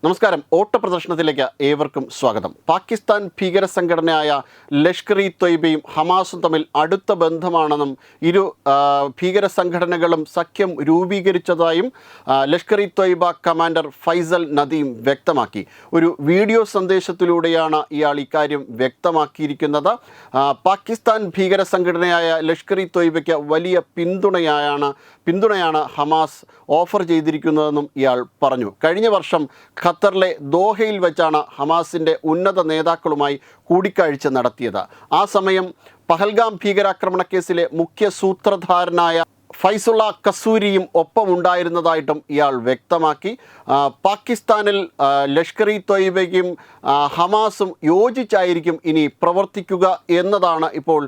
നമസ്കാരം. ഓട്ടപ്രദർശനത്തിലേക്ക് ഏവർക്കും സ്വാഗതം. പാകിസ്ഥാൻ ഭീകര സംഘടനയായ ലഷ്കർ-ഇ തൊയ്ബയും ഹമാസും തമ്മിൽ അടുത്ത ബന്ധമാണെന്നും ഇരു ഭീകര സംഘടനകളും സഖ്യം രൂപീകരിച്ചതായും ലഷ്കർ-ഇ തൊയ്ബ കമാൻഡർ ഫൈസൽ നദീം വ്യക്തമാക്കി. ഒരു വീഡിയോ സന്ദേശത്തിലൂടെയാണ് ഇയാൾ ഇക്കാര്യം വ്യക്തമാക്കിയിരിക്കുന്നത്. പാകിസ്ഥാൻ ഭീകര സംഘടനയായ ലഷ്കർ-ഇ തൊയ്ബയ്ക്ക് വലിയ പിന്തുണയാണ് ഹമാസ് ഓഫർ ചെയ്തിരിക്കുന്നതെന്നും ഇയാൾ പറഞ്ഞു. കഴിഞ്ഞ വർഷം ഖത്തറിലെ ദോഹയിൽ വെച്ചാണ് ഹമാസിൻ്റെ ഉന്നത നേതാക്കളുമായി കൂടിക്കാഴ്ച നടത്തിയത്. ആ സമയം പഹൽഗാം ഭീകരാക്രമണ കേസിലെ മുഖ്യ സൂത്രധാരനായ ഫൈസുള്ള കസൂരിയും ഒപ്പമുണ്ടായിരുന്നതായിട്ടും ഇയാൾ വ്യക്തമാക്കി. പാകിസ്ഥാനിൽ ലഷ്കർ-ഇ തൊയ്ബയും ഹമാസും യോജിച്ചായിരിക്കും ഇനി പ്രവർത്തിക്കുക എന്നതാണ് ഇപ്പോൾ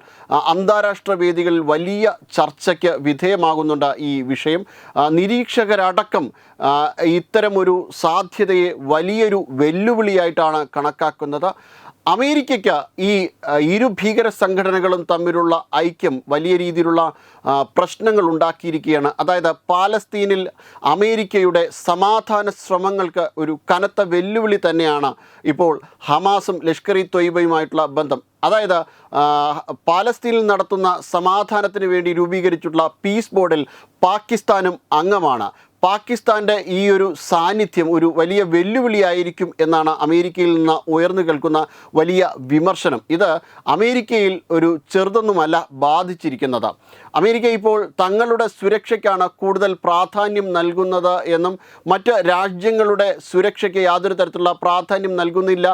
അന്താരാഷ്ട്ര വേദികളിൽ വലിയ ചർച്ചയ്ക്ക് വിധേയമാകുന്നുണ്ട് ഈ വിഷയം. നിരീക്ഷകരടക്കം ഇത്തരമൊരു സാധ്യതയെ വലിയൊരു വെല്ലുവിളിയായിട്ടാണ് കണക്കാക്കുന്നത്. അമേരിക്കയ്ക്ക് ഈ ഇരു ഭീകര സംഘടനകളും തമ്മിലുള്ള ഐക്യം വലിയ രീതിയിലുള്ള പ്രശ്നങ്ങൾ ഉണ്ടാക്കിയിരിക്കുകയാണ്. അതായത് പാലസ്തീനിൽ അമേരിക്കയുടെ സമാധാന ശ്രമങ്ങൾക്ക് ഒരു കനത്ത വെല്ലുവിളി തന്നെയാണ് ഇപ്പോൾ ഹമാസും ലഷ്കർ-ഇ തൊയ്ബയുമായിട്ടുള്ള ബന്ധം. അതായത് പാലസ്തീനിൽ നടത്തുന്ന സമാധാനത്തിന് വേണ്ടി രൂപീകരിച്ചിട്ടുള്ള പീസ് ബോർഡിൽ പാകിസ്ഥാനും അംഗമാണ്. പാകിസ്ഥാൻ്റെ ഈ ഒരു സാന്നിധ്യം ഒരു വലിയ വെല്ലുവിളിയായിരിക്കും എന്നാണ് അമേരിക്കയിൽ നിന്ന് ഉയർന്നു കേൾക്കുന്ന വലിയ വിമർശനം. ഇത് അമേരിക്കയിൽ ഒരു ചെറുതൊന്നുമല്ല ബാധിച്ചിരിക്കുന്നത്. അമേരിക്ക ഇപ്പോൾ തങ്ങളുടെ സുരക്ഷയ്ക്കാണ് കൂടുതൽ പ്രാധാന്യം നൽകുന്നത് എന്നും മറ്റ് രാജ്യങ്ങളുടെ സുരക്ഷയ്ക്ക് യാതൊരു തരത്തിലുള്ള പ്രാധാന്യം നൽകുന്നില്ല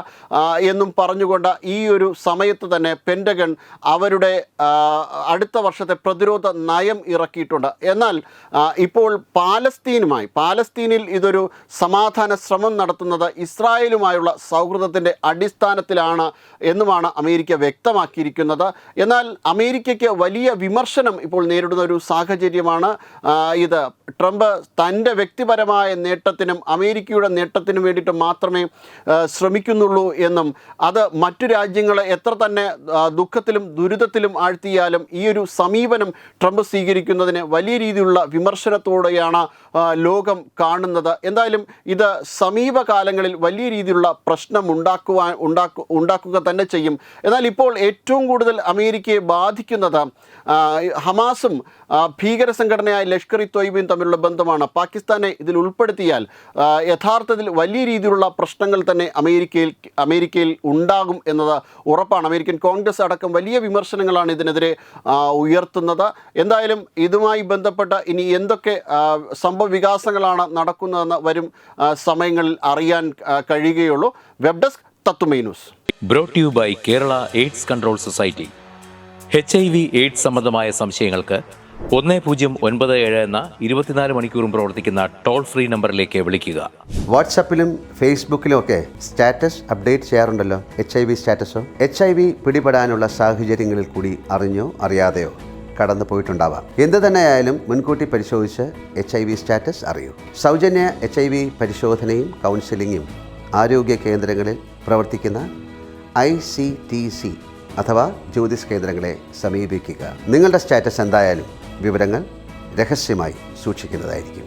എന്നും പറഞ്ഞുകൊണ്ട് ഈ ഒരു സമയത്ത് തന്നെ പെൻറ്റഗൺ അവരുടെ അടുത്ത വർഷത്തെ പ്രതിരോധ നയം ഇറക്കിയിട്ടുണ്ട്. എന്നാൽ ഇപ്പോൾ പാലസ്തീനിൽ ഇതൊരു സമാധാന ശ്രമം നടത്തുന്നത് ഇസ്രായേലുമായുള്ള സൗഹൃദത്തിൻ്റെ അടിസ്ഥാനത്തിലാണ് എന്നുമാണ് അമേരിക്ക വ്യക്തമാക്കിയിരിക്കുന്നത്. എന്നാൽ അമേരിക്കയ്ക്ക് വലിയ വിമർശനം ഇപ്പോൾ നേരിടുന്ന ഒരു സാഹചര്യമാണ് ഇത്. ട്രംപ് തൻ്റെ വ്യക്തിപരമായ നേട്ടത്തിനും അമേരിക്കയുടെ നേട്ടത്തിനും വേണ്ടിയിട്ട് മാത്രമേ ശ്രമിക്കുന്നുള്ളൂ എന്നും അത് മറ്റു രാജ്യങ്ങളെ എത്ര തന്നെ ദുഃഖത്തിലും ദുരിതത്തിലും ആഴ്ത്തിയാലും ഈ ഒരു സമീപനം ട്രംപ് സ്വീകരിക്കുന്നതിന് വലിയ രീതിയിലുള്ള വിമർശനത്തോടെയാണ് ലോകം കാണുന്നത്. എന്തായാലും ഇത് സമീപകാലങ്ങളിൽ വലിയ രീതിയിലുള്ള പ്രശ്നം ഉണ്ടാക്കുക തന്നെ ചെയ്യും. എന്നാൽ ഇപ്പോൾ ഏറ്റവും കൂടുതൽ അമേരിക്കയെ ബാധിക്കുന്നത് ഹമാസും ഭീകര സംഘടനയായ ലഷ്കർ-ഇ തൊയ്ബയും തമ്മിലുള്ള ബന്ധമാണ്. പാകിസ്ഥാനെ ഇതിൽ ഉൾപ്പെടുത്തിയാൽ യഥാർത്ഥത്തിൽ വലിയ രീതിയിലുള്ള പ്രശ്നങ്ങൾ തന്നെ അമേരിക്കയിൽ ഉണ്ടാകും എന്നത് ഉറപ്പാണ്. അമേരിക്കൻ കോൺഗ്രസ് അടക്കം വലിയ വിമർശനങ്ങളാണ് ഇതിനെതിരെ ഉയർത്തുന്നത്. എന്തായാലും ഇതുമായി ബന്ധപ്പെട്ട ഇനി എന്തൊക്കെ സംഭവ വികാസങ്ങളാണ് നടക്കുന്നതെന്ന് വരും സമയങ്ങളിൽ അറിയാൻ കഴിയുകയുള്ളൂ. വെബ് ഡെസ്ക് തത്തുമൈ news. Brought you by Kerala AIDS control society. HIV AIDS സംബന്ധമായ സംശയങ്ങൾക്ക് 1097 എന്ന 24 മണിക്കൂറും പ്രവർത്തിക്കുന്ന ടോൾ ഫ്രീ നമ്പറിലേക്ക് വിളിക്കുക. വാട്സാപ്പിലും ഫേസ്ബുക്കിലും ഒക്കെ സ്റ്റാറ്റസ് അപ്ഡേറ്റ് ചെയ്യാറുണ്ടല്ലോ. HIV സ്റ്റാറ്റസോ HIV പിടിപെടാനുള്ള സാഹചര്യങ്ങളിൽ കൂടി അറിഞ്ഞോ അറിയാതെയോ കടന്നു പോയിട്ടുണ്ടാവാം. എന്ത് തന്നെയായാലും മുൻകൂട്ടി പരിശോധിച്ച് HIV സ്റ്റാറ്റസ് അറിയൂ. സൗജന്യ HIV പരിശോധനയും കൗൺസിലിങ്ങും ആരോഗ്യ കേന്ദ്രങ്ങളിൽ പ്രവർത്തിക്കുന്ന ICTC അഥവാ ജ്യോതിസ് കേന്ദ്രങ്ങളെ സമീപിക്കുക. നിങ്ങളുടെ സ്റ്റാറ്റസ് എന്തായാലും വിവരങ്ങൾ രഹസ്യമായി സൂക്ഷിക്കുന്നതായിരിക്കും.